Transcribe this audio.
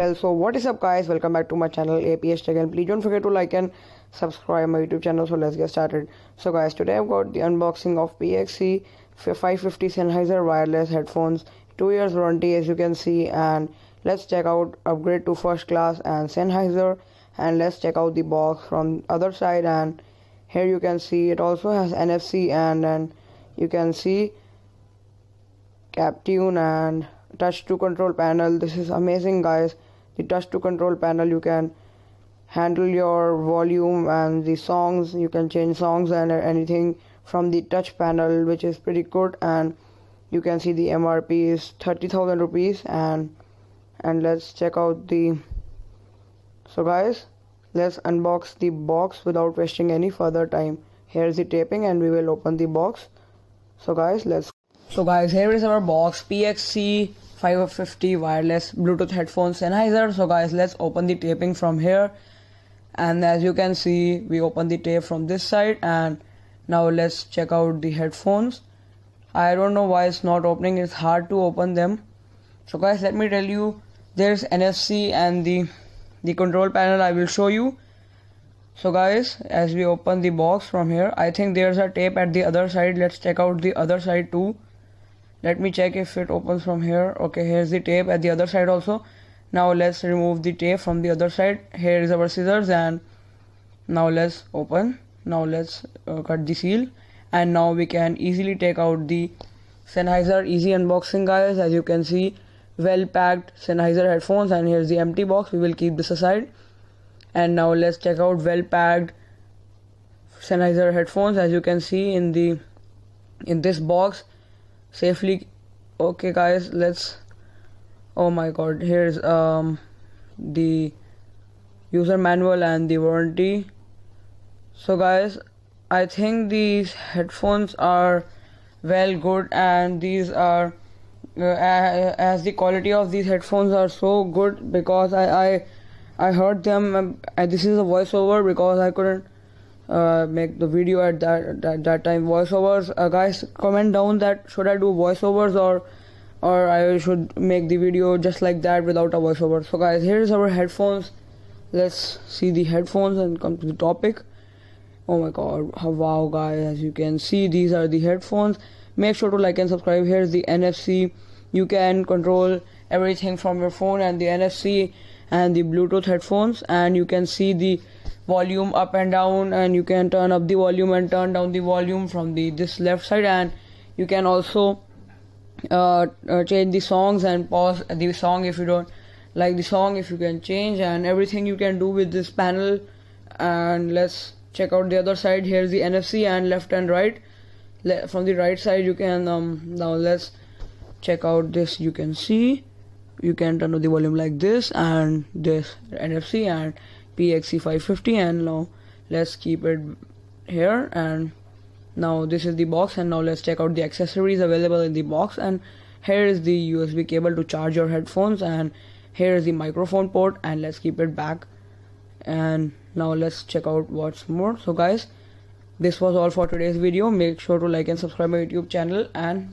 Well, so what is up guys, welcome back to my channel APS Tech, and please don't forget to like and subscribe my YouTube channel. So let's get started. So guys, today I've got the unboxing of PXC 550 Sennheiser wireless headphones, 2 years warranty as you can see, and let's check out upgrade to first class and Sennheiser, and let's check out the box from other side. And here you can see it also has NFC, and then you can see cap tune and touch to control panel. This is amazing guys. The touch to control panel, you can handle your volume and the songs, you can change songs and anything from the touch panel, which is pretty good. And you can see the MRP is 30,000 rupees. And let's check out the, so guys, let's unbox the box without wasting any further time. Here's the taping and we will open the box. So guys, here is our box, PXC 550 wireless Bluetooth headphones Sennheiser. So guys, let's open the taping from here, and as you can see, we open the tape from this side. And now let's check out the headphones. I don't know why it's not opening, it's hard to open them. So guys, let me tell you, there's NFC and the control panel I will show you. So guys, as we open the box from here, I think there's a tape at the other side. Let's check out the other side too. Let me check if it opens from here. Okay, here's the tape at the other side also. Now let's remove the tape from the other side. Here is our scissors, and now let's open. Now let's cut the seal, and now we can easily take out the Sennheiser. Easy unboxing guys. As you can see, well packed Sennheiser headphones, and here's the empty box. We will keep this aside. And now let's check out well packed Sennheiser headphones. As you can see in this box, safely. Okay guys, let's, oh my god, here's the user manual and the warranty. So guys, I think these headphones are well good, and these are as the quality of these headphones are so good, because I heard them. This is a voiceover because I couldn't make the video at that time. Voiceovers, guys, comment down that should I do voiceovers or I should make the video just like that without a voiceover. So guys, here is our headphones. Let's see the headphones and come to the topic. Oh my god, wow guys, as you can see, these are the headphones. Make sure to like and subscribe. Here's the NFC. You can control everything from your phone and the NFC and the Bluetooth headphones, and you can see the volume up and down, and you can turn up the volume and turn down the volume from this left side. And you can also change the songs and pause the song if you don't like the song, if you can change, and everything you can do with this panel. And let's check out the other side. Here's the NFC, and left and right. From the right side you can now let's check out this. You can see you can turn up the volume like this, and this NFC and PXC 550. And now let's keep it here. And now this is the box, and now let's check out the accessories available in the box. And here is the USB cable to charge your headphones, and here is the microphone port, and let's keep it back. And now let's check out what's more. So guys, this was all for today's video. Make sure to like and subscribe my YouTube channel, and